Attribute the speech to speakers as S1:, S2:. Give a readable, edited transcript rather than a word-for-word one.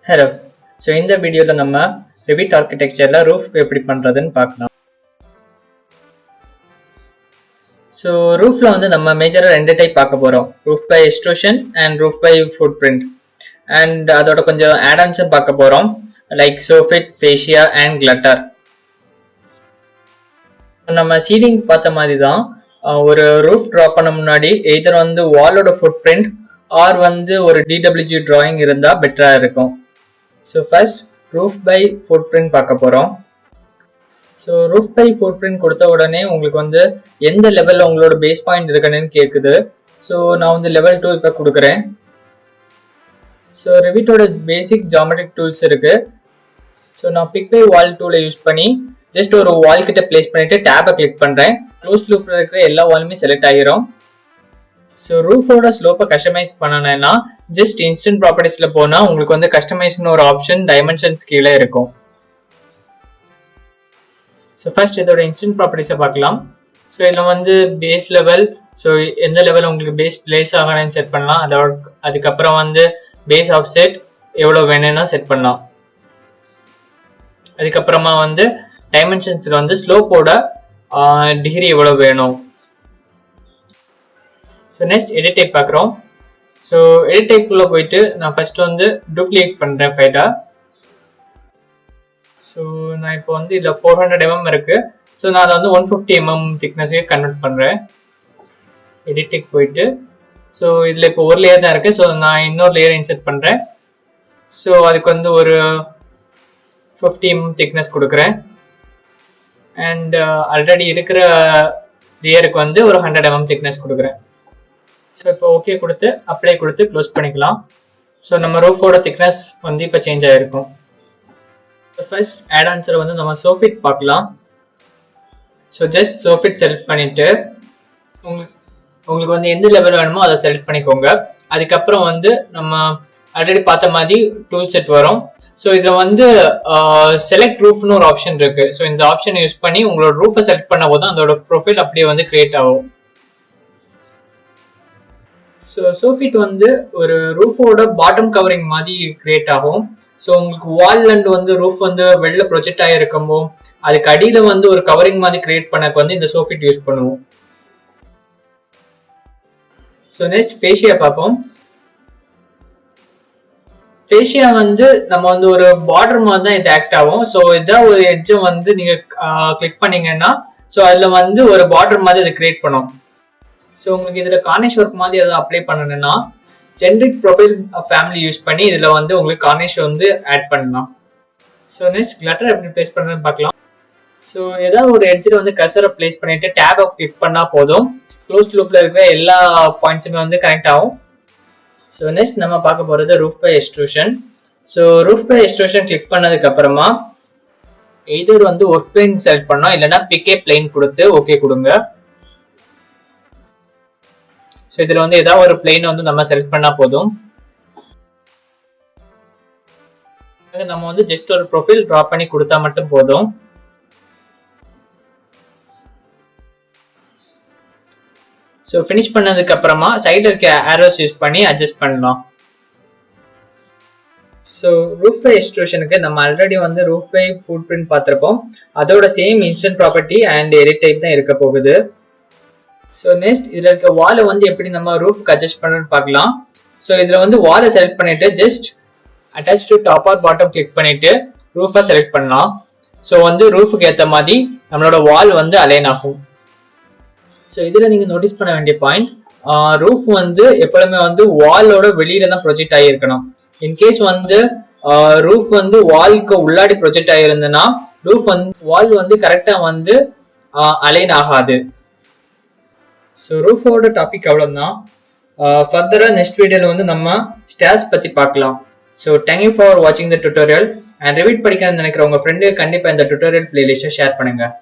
S1: Hello. So இந்த வீடியோவில் நம்ம Revit ஆர்கிடெக்சரில் ரூஃப் எப்படி பண்ணுறதுன்னு பார்க்கலாம். ஸோ ரூஃபில் வந்து நம்ம மேஜராக 2 டைப் பார்க்க போகிறோம். Roof by extrusion and roof by footprint. And அதோட கொஞ்சம் ஆடான்ஸும் பார்க்க போகிறோம், like soffit, fascia and gutter. நம்ம சீலிங் பார்த்த மாதிரி தான் ஒரு ரூஃப் ட்ரா பண்ண முன்னாடி எய்தர் வந்து வாலோட ஃபுட் பிரிண்ட் ஆர் வந்து ஒரு DWG டிராயிங் இருந்தால் பெட்டராக இருக்கும். So first roof by footprint பார்க்க போகிறோம். So roof by footprint கொடுத்த உடனே உங்களுக்கு வந்து எந்த லெவலில் உங்களோட பேஸ் பாயிண்ட் இருக்குன்னு கேட்குது. ஸோ நான் வந்து லெவல் 2 இப்போ கொடுக்குறேன். ஸோ Revitோட பேசிக் ஜாமெட்ரிக் டூல்ஸ் இருக்குது. ஸோ நான் பிக் பை வால் டூலை யூஸ் பண்ணி ஜஸ்ட் ஒரு வால் கிட்ட பிளேஸ் பண்ணிட்டு டேபை கிளிக் பண்ணுறேன். க்ளோஸ் லூப்பில் இருக்கிற எல்லா வாலுமே செலக்ட் ஆகிரும். ஸோ ரூஃபோட ஸ்லோப்பை கஸ்டமைஸ் பண்ணணும்னா ஜஸ்ட் இன்ஸ்டன்ட் ப்ராப்பர்ட்டிஸில் போனால் உங்களுக்கு வந்து கஸ்டமைஸ்னு ஒரு ஆப்ஷன் டைமென்ஷன்ஸ் கீழே இருக்கும். ஸோ ஃபர்ஸ்ட் இதோட இன்ஸ்டன்ட் ப்ராப்பர்ட்டிஸை பார்க்கலாம். ஸோ இதில் வந்து பேஸ் லெவல், ஸோ எந்த லெவல் உங்களுக்கு பேஸ் பிளேஸ் ஆகணும்னு செட் பண்ணலாம். அதுக்கப்புறம் வந்து பேஸ் ஆஃப் செட் எவ்வளோ வேணும்னா செட் பண்ணலாம். அதுக்கப்புறமா வந்து டைமென்ஷன்ஸில் வந்து ஸ்லோப்போட டிகிரி எவ்வளோ வேணும். ஸோ நெக்ஸ்ட் எடிட் டைப் பார்க்குறோம். ஸோ எடிட் டைப்புக்குள்ளே போயிட்டு நான் ஃபர்ஸ்ட் வந்து டூப்ளிகேட் பண்ணுறேன் ஃபைட்டா. ஸோ நான் இப்போ வந்து இதில் 400 mm இருக்குது. ஸோ நான் அதை வந்து 150 mm திக்னஸுக்கு கன்வெர்ட் பண்ணுறேன். எடிட்டுக்கு போயிட்டு ஸோ இதில் இப்போ ஒரு லேயர் தான் இருக்குது. ஸோ நான் இன்னொரு லேயர் இன்செர்ட் பண்ணுறேன். ஸோ அதுக்கு வந்து ஒரு 50 mm திக்னஸ் கொடுக்குறேன். அண்ட் ஆல்ரெடி இருக்கிற லேயருக்கு வந்து ஒரு 100 mm திக்னஸ் கொடுக்குறேன். ஸோ இப்போ ஓகே கொடுத்து அப்ளை கொடுத்து க்ளோஸ் பண்ணிக்கலாம். ஸோ நம்ம ரூஃபோட திக்னஸ் வந்து இப்போ சேஞ்ச் ஆகிருக்கும். ஃபர்ஸ்ட் ஆட் ஆன்சரை வந்து நம்ம சோஃபிட் பார்க்கலாம். ஸோ ஜஸ்ட் சோஃபிட் செலக்ட் பண்ணிவிட்டு உங்களுக்கு வந்து எந்த லெவல் வேணுமோ அதை செலக்ட் பண்ணிக்கோங்க. அதுக்கப்புறம் வந்து நம்ம ஆல்ரெடி பார்த்த மாதிரி டூல் செட் வரும். ஸோ இதில் வந்து செலக்ட் ரூஃப்னு ஒரு ஆப்ஷன் இருக்குது. ஸோ இந்த ஆப்ஷனை யூஸ் பண்ணி உங்களோட ரூஃபை செலக்ட் பண்ண போது அதோட ப்ரொஃபைல் அப்படியே வந்து கிரியேட் ஆகும். ஸோ சோஃபிட் வந்து ஒரு ரூஃபோட பாட்டம் கவரிங் மாதிரி கிரியேட் ஆகும். ஸோ உங்களுக்கு வால்லேருந்து வந்து ரூஃப் வந்து வெளில ப்ரொஜெக்ட் ஆகிருக்கும்போ அதுக்கு அடியில் வந்து ஒரு கவரிங் மாதிரி கிரியேட் பண்ணக்கு வந்து இந்த சோஃபிட் யூஸ் பண்ணுவோம். ஸோ நெக்ஸ்ட் ஃபேஷியா பார்ப்போம். ஃபேஷியா வந்து நம்ம வந்து ஒரு பார்டர் மாதிரி தான் இது ஆக்ட் ஆகும். ஸோ இதான் ஒரு எட்ஜை வந்து நீங்கள் கிளிக் பண்ணீங்கன்னா ஸோ அதில் வந்து ஒரு பார்டர் மாதிரி அது கிரியேட் பண்ணும். ஸோ உங்களுக்கு இதில் கார்னிஷ் ஒர்க் மாதிரி எதாவது அப்ளை பண்ணணும்னா ஜென்ரிக் ப்ரொஃபைல் ஃபேமிலி யூஸ் பண்ணி இதில் வந்து உங்களுக்கு கார்னிஷ் வந்து ஆட் பண்ணலாம். ஸோ நெக்ஸ்ட் கிளட்டர் எப்படி பிளேஸ் பண்ணுறதுன்னு பார்க்கலாம். ஸோ ஏதாவது ஒரு எட்ஜில் வந்து கர்சரை பிளேஸ் பண்ணிட்டு டேபை கிளிக் பண்ணால் போதும், க்ளோஸ் லூப்பில் இருக்கிற எல்லா பாயிண்ட்ஸுமே வந்து கனெக்ட் ஆகும். ஸோ நெக்ஸ்ட் நம்ம பார்க்க போகிறது roof by extrusion. So roof by extrusion click பண்ணதுக்கு அப்புறமா எய்தர் வந்து ஒர்க் பிளேன் செலக்ட் பண்ணோம், இல்லைன்னா பிக்கே பிளேன் கொடுத்து ஓகே கொடுங்க. ஸோ இதில் வந்து ஏதாவது ஒரு பிளேன் வந்து நம்ம செலக்ட் பண்ணால் போதும். நம்ம வந்து ஜஸ்ட் ஒரு ப்ரொஃபைல் ட்ரா பண்ணி கொடுத்தா மட்டும் போதும். ஸோ ஃபினிஷ் பண்ணதுக்கு அப்புறமா சைடில் இருக்க ஆரோஸ் யூஸ் பண்ணி அட்ஜஸ்ட் பண்ணலாம். ஸோ ரூஃப் பை எக்ஸ்ட்ரூஷனுக்கு நம்ம ஆல்ரெடி வந்து ரூஃப் பை ஃபுட் பிரிண்ட் பார்த்துருப்போம். அதோட same instant property and edit type தான் இருக்க போகுது. ஸோ நெக்ஸ்ட் இதில் இருக்க வாலை வந்து எப்படி நம்ம ரூஃப்க்கு அட்ஜஸ்ட் பண்ணணும்னு பார்க்கலாம். ஸோ இதில் வந்து வாலை செலக்ட் பண்ணிட்டு just attach to top or bottom click பண்ணிட்டு ரூஃபை செலக்ட் பண்ணலாம். ஸோ வந்து ரூஃபுக்கு ஏற்ற மாதிரி நம்மளோட வால் வந்து அலைன் ஆகும். ஸோ இதில் நீங்கள் நோட்டீஸ் பண்ண வேண்டிய பாயிண்ட், ரூஃப் வந்து எப்பொழுதுமே வந்து வாலோட வெளியில தான் ப்ரொஜெக்ட் ஆகியிருக்கணும். இன்கேஸ் வந்து ரூஃப் வந்து வால்க்கு உள்ளாடி ப்ரொஜெக்ட் ஆகியிருந்ததுன்னா ரூஃப் வந்து வால் வந்து கரெக்டாக வந்து அலைன் ஆகாது. ஸோ ரூஃபோட டாபிக் அவ்வளோதான். ஃபர்தராக நெக்ஸ்ட் வீடியோவில் வந்து நம்ம ஸ்டேர்ஸ் பற்றி பார்க்கலாம். ஸோ தேங்க்யூ ஃபார் வாட்சிங் த டுட்டோரியல். அண்ட் Revit படிக்கணும்னு நினைக்கிற உங்கள் ஃப்ரெண்டு கண்டிப்பாக இந்த டுட்டோரியல் பிளேலிஸ்ட்டை ஷேர் பண்ணுங்கள்.